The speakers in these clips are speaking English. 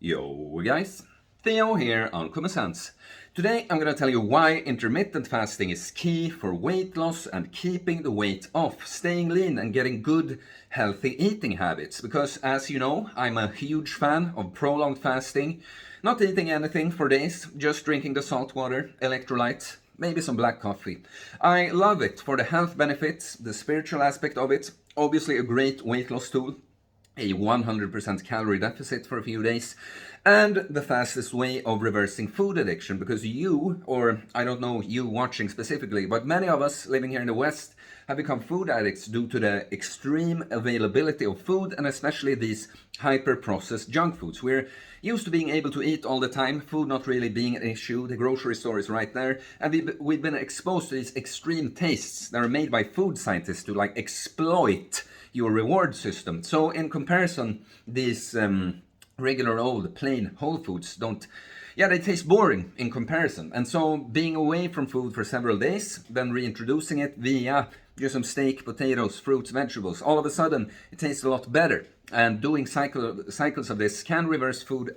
Yo guys, Theo here on Common Sense. Today I'm going to tell you why intermittent fasting is key for weight loss and keeping the weight off, staying lean and getting good healthy eating habits. Because as you know, I'm a huge fan of prolonged fasting, not eating anything for days, just drinking the salt water, electrolytes, maybe some black coffee. I love it for the health benefits, the spiritual aspect of it, obviously a great weight loss tool, a 100% calorie deficit for a few days, and the fastest way of reversing food addiction, because you, or I don't know you watching specifically, but many of us living here in the West have become food addicts due to the extreme availability of food, and especially these hyper-processed junk foods. We're used to being able to eat all the time, food not really being an issue, the grocery store is right there, and we've been exposed to these extreme tastes that are made by food scientists to like exploit your reward system. So in comparison, these regular old plain whole foods they taste boring in comparison. And so being away from food for several days, then reintroducing it via just some steak, potatoes, fruits, vegetables, all of a sudden it tastes a lot better. And doing cycles of this can reverse food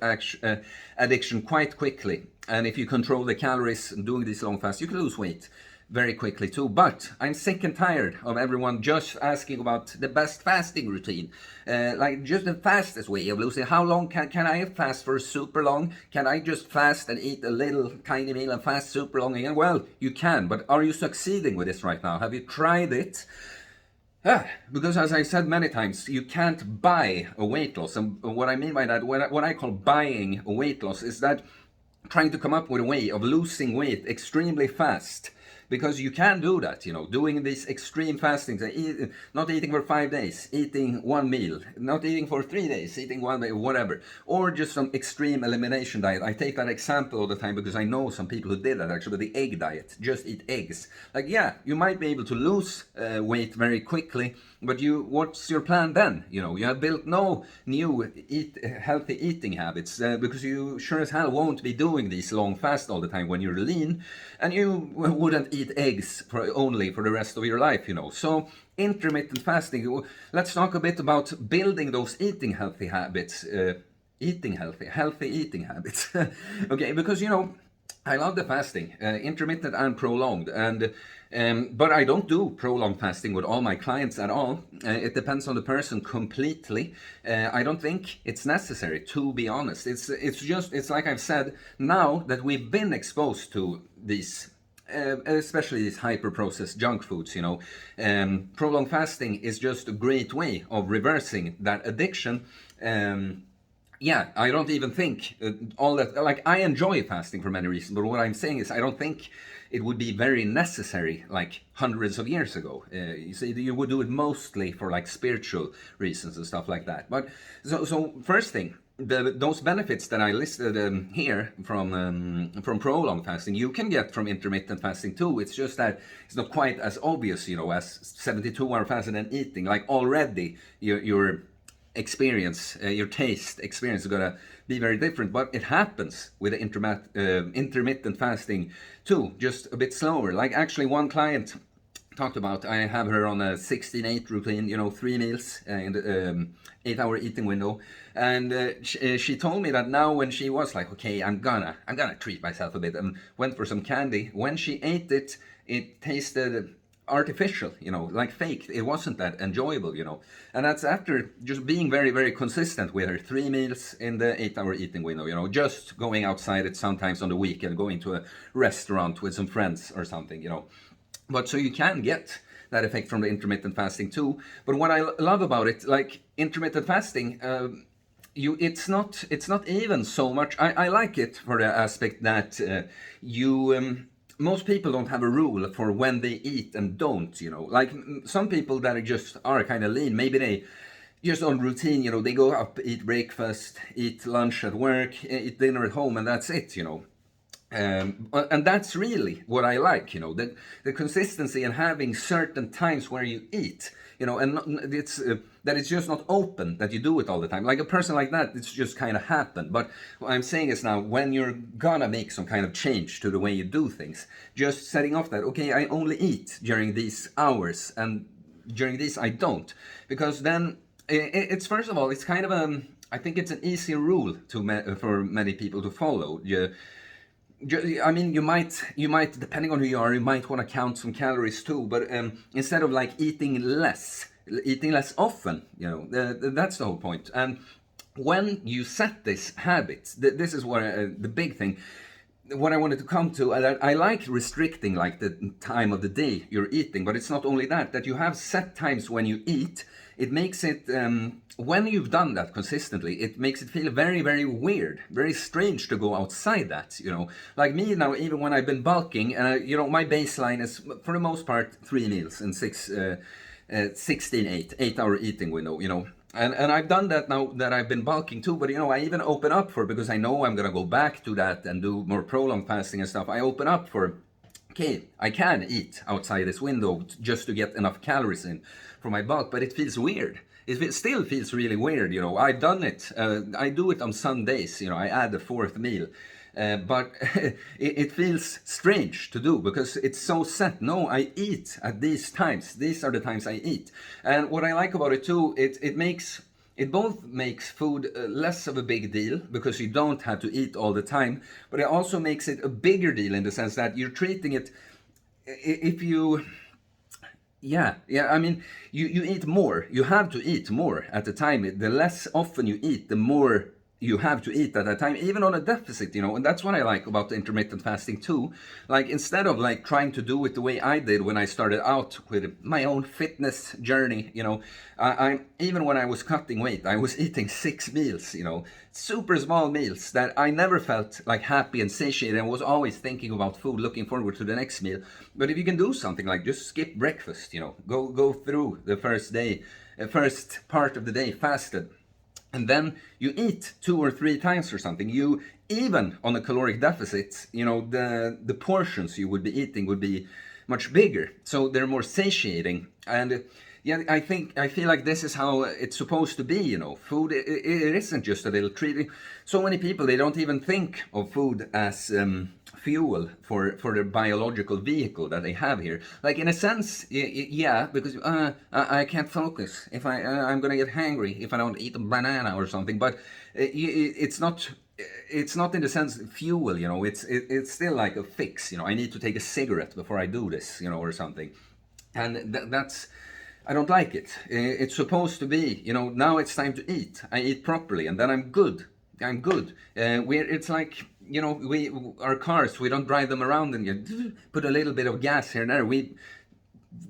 addiction quite quickly. And if you control the calories and doing these long fasts, you can lose weight very quickly too. But I'm sick and tired of everyone just asking about the best fasting routine, like just the fastest way of losing. How long can I fast for super long? Can I just fast and eat a little tiny meal and fast super long again? Well, you can, but are you succeeding with this right now? Have you tried it? Because as I said many times, you can't buy a weight loss. And what I mean by that, what I call buying a weight loss, is that trying to come up with a way of losing weight extremely fast. Because you can do that, doing these extreme fastings, not eating for 5 days, eating one meal, not eating for 3 days, eating one day, whatever, or just some extreme elimination diet. I take that example all the time because I know some people who did that actually, the egg diet, just eat eggs. Like, yeah, you might be able to lose weight very quickly, but what's your plan then? You have built no new healthy eating habits because you sure as hell won't be doing these long fasts all the time when you're lean, and you wouldn't eat eggs only for the rest of your life, So intermittent fasting, let's talk a bit about building those eating healthy habits, healthy eating habits. Okay, because I love the fasting, intermittent and prolonged, and but I don't do prolonged fasting with all my clients at all. It depends on the person completely. I don't think it's necessary, to be honest. It's like I've said, now that we've been exposed to these especially these hyper-processed junk foods, prolonged fasting is just a great way of reversing that addiction. I don't even think all that, like, I enjoy fasting for many reasons, but what I'm saying is I don't think it would be very necessary like hundreds of years ago. You see, you would do it mostly for like spiritual reasons and stuff like that. But so first thing, those benefits that I listed here from prolonged fasting, you can get from intermittent fasting too. It's just that it's not quite as obvious, as 72-hour fasting and eating. Like already your experience, your taste experience is gonna be very different, but it happens with the intermittent fasting too, just a bit slower. Like actually one client talked about, I have her on a 16-8 routine, 3 meals in the 8-hour eating window, and she told me that now when she was like, okay, I'm gonna treat myself a bit, and went for some candy, when she ate it, it tasted artificial, like fake. It wasn't that enjoyable, and that's after just being very, very consistent with her 3 meals in the 8-hour eating window, just going outside it sometimes on the weekend, going to a restaurant with some friends or something, But so you can get that effect from the intermittent fasting too. But what I love about it, like intermittent fasting, it's not even so much. I like it for the aspect that most people don't have a rule for when they eat and don't. Like some people that are kind of lean, maybe they just on routine. They go up, eat breakfast, eat lunch at work, eat dinner at home, and that's it. And that's really what I like, the consistency and having certain times where you eat, and it's that it's just not open, that you do it all the time. Like a person like that, it's just kind of happened. But what I'm saying is now, when you're gonna make some kind of change to the way you do things, just setting off that, okay, I only eat during these hours, and during these I don't, because then it's first of all, it's kind of I think it's an easy rule for many people to follow. I mean, you might, depending on who you are, you might want to count some calories too. But instead of like eating less often, that's the whole point. And when you set this habit, this is what the big thing. What I wanted to come to, I like restricting like the time of the day you're eating, but it's not only that you have set times when you eat. It makes it, when you've done that consistently, it makes it feel very, very weird, very strange to go outside that, Like me now, even when I've been bulking, my baseline is, for the most part, 3 meals in 8-hour eating window, And I've done that now that I've been bulking too, but I even open up for, because I know I'm gonna go back to that and do more prolonged fasting and stuff. I open up for, okay, I can eat outside this window just to get enough calories in for my bulk, but it feels weird. It still feels really weird, I've done it. I do it on Sundays, I add the 4th meal. But it feels strange to do because it's so set. No, I eat at these times. These are the times I eat. And what I like about it too, it both makes food less of a big deal because you don't have to eat all the time, but it also makes it a bigger deal in the sense that you're treating it, if you, I mean, you eat more. You have to eat more at the time. The less often you eat, the more you have to eat at that time, even on a deficit, and that's what I like about the intermittent fasting too. Like, instead of like trying to do it the way I did when I started out with my own fitness journey, I even when I was cutting weight, I was eating 6 meals, super small meals that I never felt like happy and satiated, and was always thinking about food, looking forward to the next meal. But if you can do something like just skip breakfast, go through the first part of the day fasted, and then you eat 2 or 3 times or something. You, even on a caloric deficit, the portions you would be eating would be much bigger. So they're more satiating. And I feel like this is how it's supposed to be, Food, it isn't just a little treat. So many people, they don't even think of food as fuel for the biological vehicle that they have here. Like, in a sense, yeah, because I can't focus if I'm gonna get hangry if I don't eat a banana or something. But it's not in the sense fuel, it's still like a fix. I need to take a cigarette before I do this, or something. And that's, I don't like it. It's supposed to be, now it's time to eat. I eat properly, and then I'm good. It's like, our cars, we don't drive them around and you put a little bit of gas here and there. We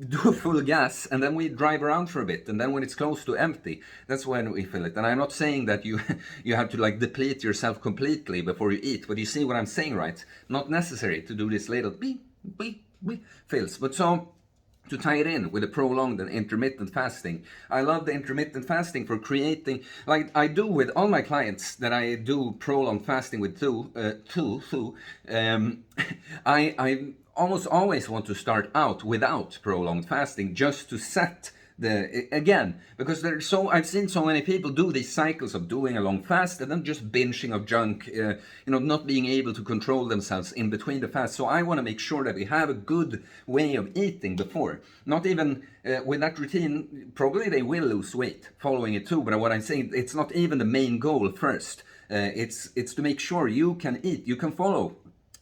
do full gas and then we drive around for a bit, and then when it's close to empty, that's when we fill it. And I'm not saying that you have to like deplete yourself completely before you eat, but you see what I'm saying, right? Not necessary to do this little beep fills. But so, to tie it in with the prolonged and intermittent fasting, I love the intermittent fasting for creating, like I do with all my clients that I do prolonged fasting with I almost always want to start out without prolonged fasting, just to set again, because I've seen so many people do these cycles of doing a long fast and then just binging of junk, not being able to control themselves in between the fast. So I want to make sure that we have a good way of eating before. Not even with that routine, probably they will lose weight following it too, but what I'm saying, it's not even the main goal first. It's to make sure you can eat, you can follow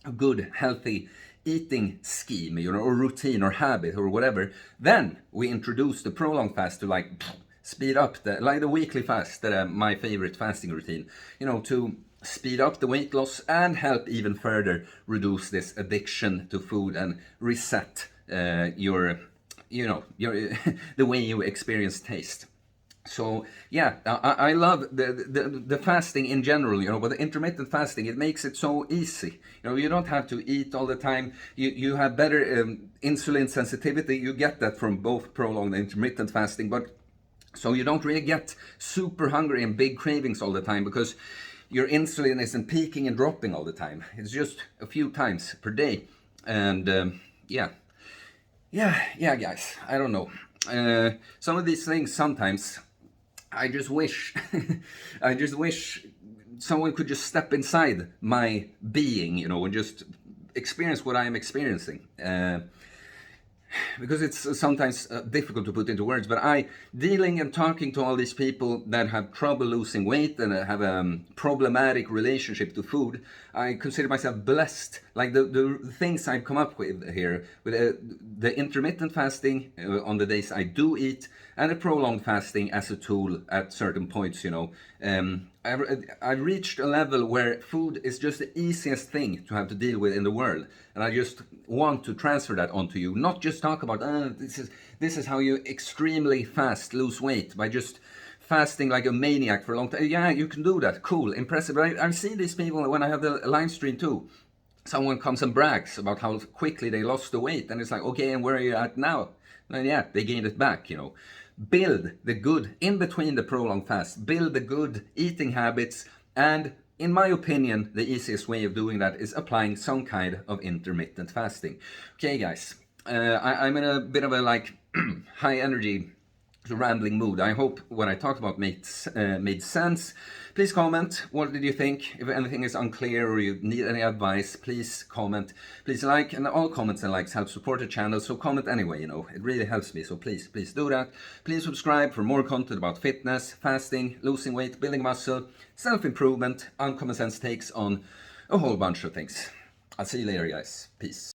a good, healthy eating scheme, or routine or habit or whatever. Then we introduce the prolonged fast to like speed up the weekly fast, my favorite fasting routine, to speed up the weight loss and help even further reduce this addiction to food and reset your the way you experience taste. So yeah, I love the fasting in general, but the intermittent fasting, it makes it so easy. You don't have to eat all the time. You have better insulin sensitivity. You get that from both prolonged and intermittent fasting, but so you don't really get super hungry and big cravings all the time because your insulin isn't peaking and dropping all the time. It's just a few times per day. And yeah, guys, I don't know. Some of these things sometimes I just wish someone could just step inside my being, and just experience what I am experiencing. because it's sometimes difficult to put into words, but I, dealing and talking to all these people that have trouble losing weight and have a problematic relationship to food, I consider myself blessed. Like the things I've come up with here, with the intermittent fasting on the days I do eat, and the prolonged fasting as a tool at certain points, you know. I reached a level where food is just the easiest thing to have to deal with in the world, and I just want to transfer that onto you. Not just talk about this is how you extremely fast lose weight by just fasting like a maniac for a long time. Yeah, you can do that. Cool, impressive. But I've seen these people when I have the live stream too. Someone comes and brags about how quickly they lost the weight, and it's like, okay, and where are you at now? And yeah, they gained it back, you know. Build the good in between the prolonged fast. Build the good eating habits, and in my opinion, the easiest way of doing that is applying some kind of intermittent fasting. Okay, guys, I'm in a bit of a like high energy rambling mood. I hope what I talked about made sense. Please comment. What did you think? If anything is unclear or you need any advice, please comment. Please like, and all comments and likes help support the channel. So comment anyway, you know, it really helps me. So please do that. Please subscribe for more content about fitness, fasting, losing weight, building muscle, self-improvement, uncommon sense takes on a whole bunch of things. I'll see you later, guys. Peace.